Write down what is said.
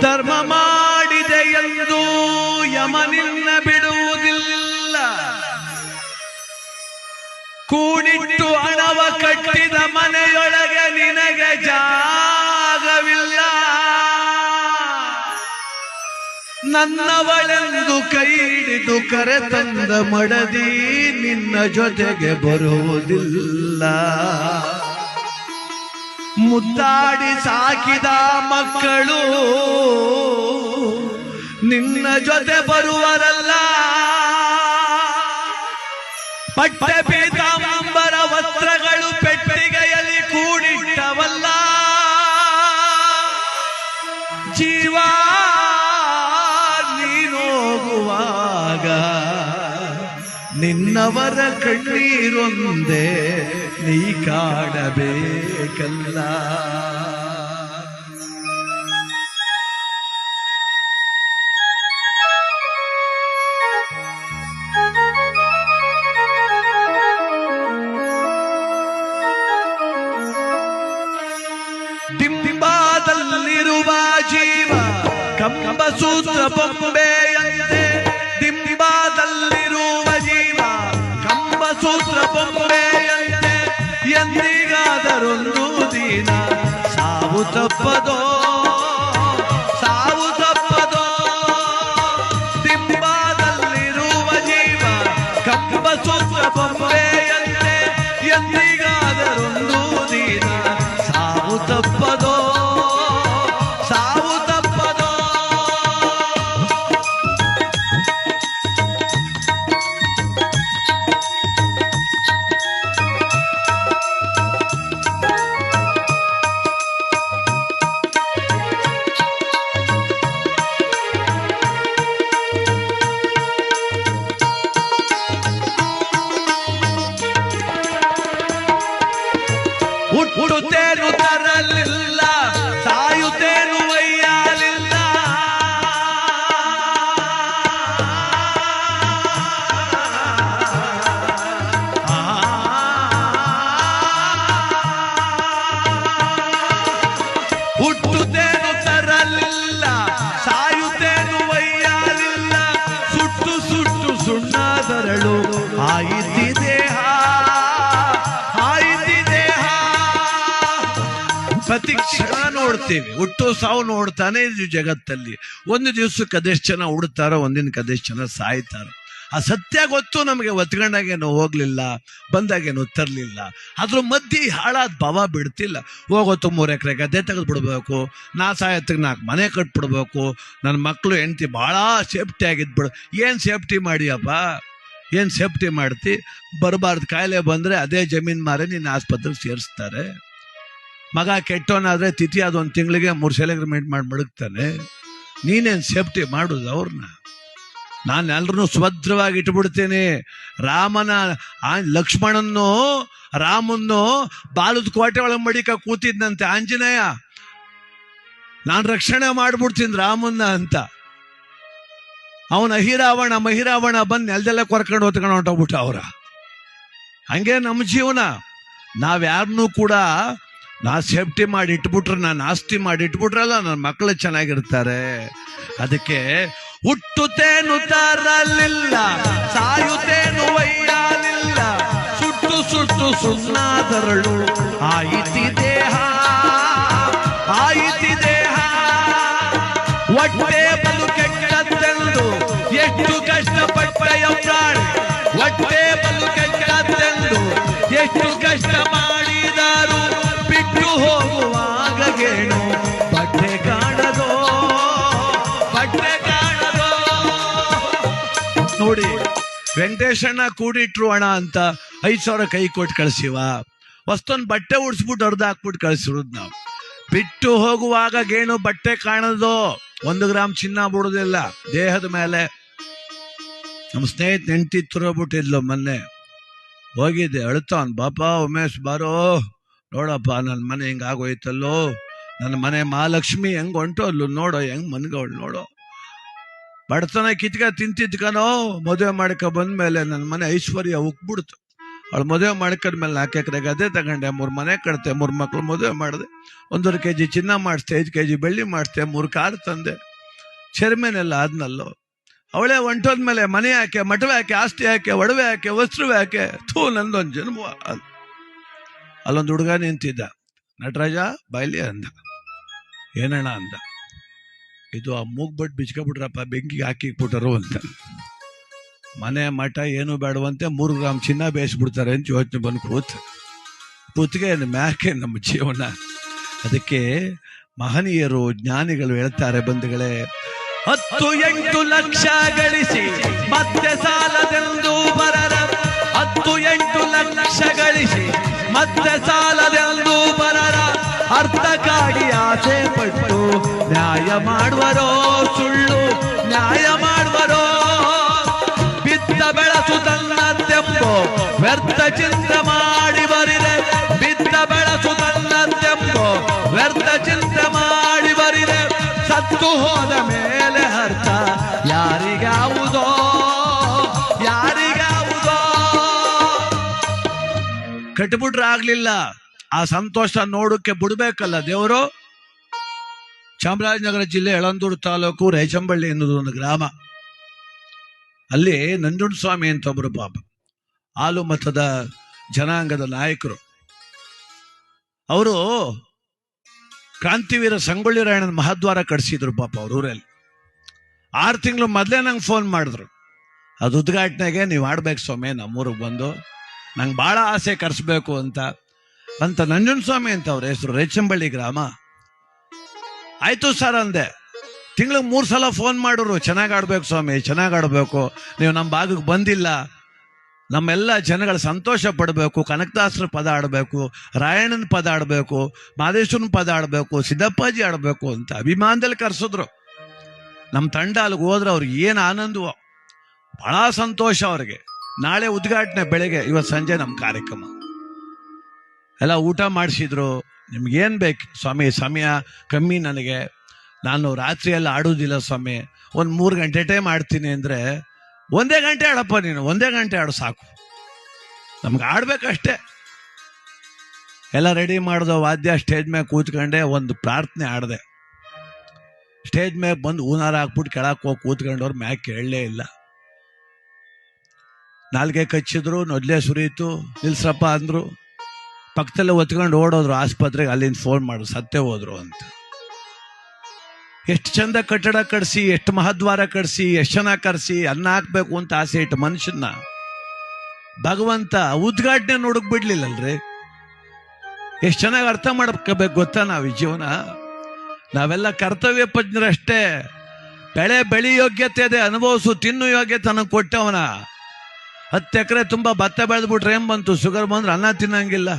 ಧರ್ಮ ಮಾಡಿದೆ ಎಂದು ಯಮನಿನ್ನ ಬಿಡುವುದಿಲ್ಲ. ಕೂಡಿಟ್ಟು ಹಣವ ಕಟ್ಟಿದ ಮನೆಯೊಳಗೆ ನಿನಗೆ ಜಾಗವಿಲ್ಲ. ನನ್ನವಳೆಂದು ಕೈ ಹಿಡಿದು ಕರೆತಂದ ಮಡದಿ ನಿನ್ನ ಜೊತೆಗೆ ಬರುವುದಿಲ್ಲ. ಮುದ್ದಾಡಿ ಸಾಕಿದ ಮಕ್ಕಳು ನಿನ್ನ ಜೊತೆ ಬರುವರಲ್ಲ. ಪಟ್ಟೆ ಪೀತಾಂಬರ ವಸ್ತ್ರಗಳು ಪೆಟ್ಟಿಗೆಯಲ್ಲಿ ಕೂಡಿಟ್ಟವಲ್ಲ. ಜೀವ ನೀನೋಗುವಾಗ ನಿನ್ನವರ ಕಣ್ಣೀರೊಂದೇ ನೀ ಕಾಣಬೇಕಲ್ಲ. ಡಿಂಬಾದಲ್ಲಿರುವ ಜೀವ ಕಂಬಸೂತ್ರ ಬೊಂಬೆಯಂತೆ. ಡಿಂಬಾದಲ್ಲಿರುವ ಜೀವ ಕಂಬಸೂತ್ರ ಬೊಂಬೆಯಂತೆ. ಎಂದಿಗಾದರೊಂದು ದಿನ ಸಾವು ತಪ್ಪದೋ, ಸಾವು ತಪ್ಪದೋ. ಡಿಂಬಾದಲ್ಲಿರುವ ಜೀವ ಕಂಬಸೂತ್ರ ಬೊಂಬೆಯಂತೆ. ಎಂದಿಗಾದರೊಂದು ದಿನ ಸಾವು ತಪ್ಪದೋ, ಸಾವು ತಪ್ಪದೋ. ಹುಟ್ಟುತ್ತೇನು ತರಲಿಲ್ಲ, ಸಾಯುತ್ತೇನು ಒಯ್ಯಲಿಲ್ಲ. ಹುಟ್ಟುತ್ತೇನು ತರಲಿಲ್ಲ, ಸಾಯುತ್ತೇನು ಒಯ್ಯಲಿಲ್ಲ. ಸುಟ್ಟು ಸುಟ್ಟು ಸುಣ್ಣದರಳು ಆಯಿತಿದೆ, ಪ್ರತಿ ಕ್ಷಣ ನೋಡ್ತೀವಿ. ಹುಟ್ಟು ಸಾವು ನೋಡ್ತಾನೆ ಇದು ಜಗತ್ತಲ್ಲಿ. ಒಂದು ದಿವಸಕ್ಕೆ ಅದೆಷ್ಟು ಜನ ಹುಡ್ತಾರೋ, ಒಂದಿನಕ್ಕೆ ಅದೆಷ್ಟು ಜನ ಸಾಯ್ತಾರೋ. ಆ ಸತ್ಯ ಗೊತ್ತು ನಮಗೆ. ಒತ್ಕೊಂಡಾಗೇನು ಹೋಗ್ಲಿಲ್ಲ, ಬಂದಾಗೇನು ತರಲಿಲ್ಲ. ಅದ್ರ ಮಧ್ಯೆ ಹಾಳಾದ ಭಾವ ಬಿಡ್ತಿಲ್ಲ. ಹೋಗೋತು 3 ಎಕರೆ ಗದ್ದೆ ತೆಗೆದು ಬಿಡ್ಬೇಕು, ನಾ ಸಾಯತ್ತಿಗೆ 4 ಮನೆ ಕಟ್ಬಿಡ್ಬೇಕು, ನನ್ನ ಮಕ್ಕಳು ಹೆಂಡತಿ ಭಾಳ ಸೇಫ್ಟಿ ಆಗಿದ್ಬಿಡು. ಏನು ಸೇಫ್ಟಿ ಮಾಡಿಯಪ್ಪ, ಏನು ಸೇಫ್ಟಿ ಮಾಡ್ತಿ? ಬರಬಾರ್ದು ಕಾಯಿಲೆ ಬಂದರೆ ಅದೇ ಜಮೀನು ಮಾರಿ ನಿನ್ನ ಆಸ್ಪತ್ರೆಗೆ ಸೇರಿಸ್ತಾರೆ. ಮಗ ಕೆಟ್ಟವನಾದರೆ ತಿಥಿ ಆದ 1 ತಿಂಗಳಿಗೆ 3 ಸೆಲೆಗ್ರಿಮೆಂಟ್ ಮಾಡಿ ಮಡಗ್ತಾನೆ. ನೀನೇನು ಸೇಫ್ಟಿ ಮಾಡೋದು ಅವ್ರನ್ನ? ನಾನು ಎಲ್ಲರನ್ನೂ ಸ್ವದ್ರವಾಗಿ ಇಟ್ಬಿಡ್ತೀನಿ. ಲಕ್ಷ್ಮಣನ್ನು ರಾಮನ್ನು ಬಾಲದ ಕೋಟೆ ಒಳಗೆ ಮಡಿಕ ಕೂತಿದ್ನಂತೆ ಆಂಜನೇಯ. ನಾನು ರಕ್ಷಣೆ ಮಾಡ್ಬಿಡ್ತೀನಿ ರಾಮನ್ನ ಅಂತ. ಅವನ ಮಹಿರಾವಣ ಬಂದು ನೆಲದೆಲ್ಲ ಕೊರ್ಕೊಂಡು ಹೊತ್ಕೊಂಡು ಹೊಂಟೋಗ್ಬಿಟ್ಟ ಅವ್ರ. ಹಂಗೆ ನಮ್ಮ ಜೀವನ. ನಾವ್ಯಾರನ್ನೂ ಕೂಡ ನಾ ಸೇಫ್ಟಿ ಮಾಡಿ ಇಟ್ಬಿಟ್ರೆ, ನಾನು ಆಸ್ತಿ ಮಾಡಿ ಇಟ್ಬಿಟ್ರಲ್ಲ, ನನ್ನ ಮಕ್ಕಳು ಚೆನ್ನಾಗಿರ್ತಾರೆ. ಅದಕ್ಕೆ ಹುಟ್ಟುತ್ತೇನು ತರಲಿಲ್ಲ, ಸಾಯುತ್ತೇನು ಒಯ್ಯಲಿಲ್ಲ. ಸುಟ್ಟು ಸುಟ್ಟು ಸುಣ್ಣದರಳು ಆಯಿತಿ ದೇಹ, ಆಯಿತಿ ದೇಹ. ಹೊಟ್ಟೆ ಬಲು ಕೆಟ್ಟದ್ದೆಂದು ಎಷ್ಟು ಕಷ್ಟಪಟ್ಟೆಯ ಪ್ರಾಣಿ. ಹೊಟ್ಟೆ ಬಲು ಕೆಟ್ಟದ್ದೆಂದು ಎಷ್ಟು ಕಷ್ಟ ಮಾಡಿದರು. ಬಿಟ್ಟು ಹೋಗುವಾಗ ಗೇಣು ಬಟ್ಟೆ ಕಾಣದೋ, ಬಟ್ಟೆ ಕಾಣದೋ. ನೋಡಿ, ವೆಂಕಟೇಶಣ್ಣ ಕೂಡಿಟ್ರು ಹಣ ಅಂತ 5,000 ಕೈ ಕೊಟ್ಟು ಕಳಿಸಿವ. ವಸ್ತೊಂದು ಬಟ್ಟೆ ಉಡ್ಸ್ಬಿಟ್ಟು ಅರ್ಧ ಹಾಕ್ಬಿಟ್ಟು ಕಳಿಸಿರೋದು ನಾವು. ಬಿಟ್ಟು ಹೋಗುವಾಗ ಗೇಣು ಬಟ್ಟೆ ಕಾಣದೋ. 1 ಗ್ರಾಮ್ ಚಿನ್ನ ಬಿಡೋದಿಲ್ಲ ದೇಹದ ಮೇಲೆ. ನಮ್ಮ ಸ್ನೇಹಿತ ಹೆಂಡತಿ ತುರೋಗ್ಬಿಟ್ಟಿದ್ಲು ಮೊನ್ನೆ. ಹೋಗಿದ್ದೆ, ಅಳ್ತಾವನ್, ಬಾಪ ಉಮೇಶ್ ಬಾರೋ, ನೋಡಪ್ಪ ನನ್ನ ಮನೆ ಹಿಂಗೆ ಆಗೋಯ್ತಲ್ಲೋ, ನನ್ನ ಮನೆ ಮಹಾಲಕ್ಷ್ಮಿ ಹೆಂಗೆ ಹೊಂಟೋದ್ಲು ನೋಡೋ, ಹೆಂಗೆ ಮನ್ಗವಳು ನೋಡೋ. ಬಡತನ ಕಿತ್ಕ ತಿಂತಿದ್ಕನೋ, ಮದುವೆ ಮಾಡ್ಕೊ ಬಂದ್ಮೇಲೆ ನನ್ನ ಮನೆ ಐಶ್ವರ್ಯ ಉಕ್ಬಿಡ್ತು. ಅವಳು ಮದುವೆ ಮಾಡ್ಕೊಂಡ್ಮೇಲೆ 4 ಎಕರೆ ಗದ್ದೆ ತಗೊಂಡೆ, 3 ಮನೆ ಕಟ್ತೆ, 3 ಮಕ್ಳು ಮದುವೆ ಮಾಡಿದೆ, 1.5 kg ಚಿನ್ನ ಮಾಡಿಸ್ದೆ, 5 kg ಬೆಳ್ಳಿ ಮಾಡಿಸ್ದೆ, 3 ಕಾರ್ ತಂದೆ, ಚೇರ್ಮನ್ ಆದ್ನಲ್ಲೋ. ಅವಳೇ ಹೊಂಟೋದ್ಮೇಲೆ ಮನೆ ಯಾಕೆ, ಮಠವೇ ಯಾಕೆ, ಆಸ್ತಿ ಯಾಕೆ, ಒಡವೆ ಯಾಕೆ, ವಸ್ತ್ರವೇ ಯಾಕೆ, ನಂದೊಂದು ಜನ್ಮ. ಅಲ್ಲೊಂದು ಹುಡುಗ ನಿಂತಿದ್ದ, ನಟರಾಜ ಬಾಯ್ಲಿ ಅಂದ. ಏನಣ್ಣ ಅಂದ. ಇದು ಆ ಮೂಗ್ಬಟ್ಟು ಬಿಚ್ಕೊಬಿಟ್ರಪ್ಪ, ಬೆಂಕಿಗೆ ಹಾಕಿಬಿಟ್ಟರು ಅಂತ. ಮನೆ ಮಠ ಏನು ಬೇಡವಂತೆ, 3 ಗ್ರಾಮ್ ಚಿನ್ನ ಬೇಯಿಸ್ಬಿಡ್ತಾರೆ ಅಂತ ಯೋಚನೆ ಬಂದು ಕೂತ್ಗೆ ಮ್ಯಾಕೆ ನಮ್ಮ ಜೀವನ. ಅದಕ್ಕೆ ಮಹನೀಯರು ಜ್ಞಾನಿಗಳು ಹೇಳ್ತಾರೆ ಬಂಧುಗಳೇ, 10-8 ಲಕ್ಷ ಗಳಿಸಿ ಮತ್ತೆ ಸಾಲದೆಂದು ಬರರ, 10-8 ಲಕ್ಷ ಗಳಿಸಿ ಮತ್ತೆ ಸಾಲದೆಂದು ಬರರ, ಅರ್ಥಕ್ಕಾಗಿ ಆಸೆ ಪಟ್ಟು ನ್ಯಾಯ ಮಾಡುವರೋ, ಸುಳ್ಳು ನ್ಯಾಯ ಮಾಡುವರೋ, ಬಿದ್ದ ಬೆಳಸು ತನ್ನದ್ದೆಂಬೋ ವ್ಯರ್ಥ ಚಿಂತೆ ಮಾಡಿ ಬರಿದೆ, ಬಿದ್ದ ಬೆಳಸು ತನ್ನದ್ದೆಂಬೋ ವ್ಯರ್ಥ ಚಿಂತೆ ಮಾಡಿ ಬರಿದೆ, ಸತ್ತು ಹೋದ ಮೇಲೆ ಅರ್ಥ ಯಾರಿಗಾವುದೋ, ಯಾರಿಗಾವುದೋ. ಕಟ್ಬಿಟ್ರೆ ಆಗ್ಲಿಲ್ಲ, ಆ ಸಂತೋಷ ನೋಡಕ್ಕೆ ಬಿಡ್ಬೇಕಲ್ಲ ದೇವರು. ಚಾಮರಾಜನಗರ ಜಿಲ್ಲೆ ಯಳಂದೂರು ತಾಲೂಕು ರೇಚಂಬಳ್ಳಿ ಎನ್ನುವುದು ಒಂದು ಗ್ರಾಮ. ಅಲ್ಲಿ ನಂಜುಂಡಸ್ವಾಮಿ ಅಂತ ಒಬ್ರು ಪಾಪ ಹಾಲು ಮತದ ಜನಾಂಗದ ನಾಯಕರು. ಅವರು ಕ್ರಾಂತಿವೀರ ಸಂಗೊಳ್ಳಿ ರಾಯಣ್ಣನ ಮಹಾದ್ವಾರ ಕಟ್ಸಿದ್ರು ಪಾಪ ಅವ್ರ ಊರಲ್ಲಿ. 6 ತಿಂಗಳು ಮೊದಲೇ ನಂಗೆ ಫೋನ್ ಮಾಡಿದ್ರು, ಅದು ಉದ್ಘಾಟನೆಗೆ ನೀವು ಆಡ್ಬೇಕು ಸ್ವಾಮಿ, ನಮ್ಮೂರಿಗೆ ಬಂದು ನಂಗೆ ಭಾಳ ಆಸೆ ಕರೆಸ್ಬೇಕು ಅಂತ ನಂಜುಂಡಸ್ವಾಮಿ ಅಂತ ಅವ್ರ ಹೆಸರು, ರೇಚಂಬಳ್ಳಿ ಗ್ರಾಮ. ಆಯ್ತು ಸರ್ ಅಂದೆ. ತಿಂಗಳಿಗೆ 3 ಸಲ ಫೋನ್ ಮಾಡಿದ್ರು, ಚೆನ್ನಾಗಿ ಆಡ್ಬೇಕು ಸ್ವಾಮಿ, ಚೆನ್ನಾಗಿ ಆಡ್ಬೇಕು, ನೀವು ನಮ್ಮ ಭಾಗಕ್ಕೆ ಬಂದಿಲ್ಲ, ನಮ್ಮೆಲ್ಲ ಜನಗಳ ಸಂತೋಷ ಪಡಬೇಕು, ಕನಕದಾಸರ ಪದ ಆಡಬೇಕು, ರಾಯಣ್ಣನ ಪದ ಆಡಬೇಕು, ಮಾದೇಶ್ವರನ ಪದ ಆಡಬೇಕು, ಸಿದ್ದಪ್ಪಾಜಿ ಆಡಬೇಕು ಅಂತ ಅಭಿಮಾನದಲ್ಲಿ ಕರೆಸಿದ್ರು. ನಮ್ಮ ತಂಡ ಅಲ್ಲಿಗೆ ಹೋದ್ರೆ ಅವ್ರಿಗೆ ಏನು ಆನಂದವೋ, ಬಹಳ ಸಂತೋಷ ಅವ್ರಿಗೆ. ನಾಳೆ ಉದ್ಘಾಟನೆ ಬೆಳಗ್ಗೆ, ಇವತ್ತು ಸಂಜೆ ನಮ್ಮ ಕಾರ್ಯಕ್ರಮ. ಎಲ್ಲ ಊಟ ಮಾಡಿಸಿದ್ರು. ನಿಮ್ಗೇನು ಬೇಕು ಸ್ವಾಮಿ, ಸಮಯ ಕಮ್ಮಿ ನನಗೆ, ನಾನು ರಾತ್ರಿ ಎಲ್ಲ ಆಡೋದಿಲ್ಲ ಸ್ವಾಮಿ, ಒಂದು 3 ಗಂಟೆ ಟೈಮ್ ಆಡ್ತೀನಿ ಅಂದರೆ, 1 ಗಂಟೆ ಆಡಪ್ಪ ನೀನು, 1 ಗಂಟೆ ಆಡು ಸಾಕು, ನಮ್ಗೆ ಆಡ್ಬೇಕಷ್ಟೇ. ಎಲ್ಲ ರೆಡಿ ಮಾಡ್ದೋ, ವಾದ್ಯ ಸ್ಟೇಜ್ ಮೇಲೆ ಕೂತ್ಕೊಂಡೆ, ಒಂದು ಪ್ರಾರ್ಥನೆ ಆಡಿದೆ. ಸ್ಟೇಜ್ ಮೇಲೆ ಬಂದು ಹೂನಾರ ಹಾಕ್ಬಿಟ್ಟು ಕೆಳಕ್ಕೆ ಹೋಗಿ ಕೂತ್ಕೊಂಡವ್ರು ಮ್ಯಾಕ್ ಕೇಳಲೇ ಇಲ್ಲ. ನಾಲ್ಗೆ ಕಚ್ಚಿದ್ರು, ನೊದ್ಲೆ ಸುರಿಯಿತು, ನಿಲ್ಸ್ರಪ್ಪ ಅಂದರು. ಪಕ್ಕದಲ್ಲೇ ಒತ್ಕೊಂಡು ಓಡೋದ್ರು ಆಸ್ಪತ್ರೆಗೆ, ಅಲ್ಲಿಂದ ಫೋನ್ ಮಾಡಿದ್ರು, ಸತ್ತೇ ಹೋದ್ರು ಅಂತ. ಎಷ್ಟು ಚಂದ ಕಟ್ಟಡ ಕಟ್ಸಿ, ಎಷ್ಟು ಮಹದ್ವಾರ ಕಟ್ಸಿ, ಎಷ್ಟು ಚೆನ್ನಾಗಿ ಕರೆಸಿ ಅನ್ನ ಹಾಕ್ಬೇಕು ಅಂತ ಆಸೆ ಇಟ್ಟು ಮನುಷ್ಯನ ಭಗವಂತ ಉದ್ಘಾಟನೆ ನೋಡಕ್ ಬಿಡ್ಲಿಲ್ಲಲ್ರಿ. ಎಷ್ಟು ಚೆನ್ನಾಗಿ ಅರ್ಥ ಮಾಡ್ಕೋಬೇಕು ಗೊತ್ತಾ ನಾವು ಈ ಜೀವನ. ನಾವೆಲ್ಲ ಕರ್ತವ್ಯ ಪಜ್ಞರಷ್ಟೇ. ಬೆಳಿ ಯೋಗ್ಯತೆ ಇದೆ, ಅನುಭವಿಸು, ತಿನ್ನು ಯೋಗ್ಯತೆ ನನಗೆ ಕೊಟ್ಟವನ. 10 ಎಕರೆ ತುಂಬ ಭತ್ತ ಬೆಳೆದ್ಬಿಟ್ರೆ ಏನ್ ಬಂತು, ಶುಗರ್ ಬಂದ್ರೆ ಅನ್ನ ತಿನ್ನಂಗಿಲ್ಲ.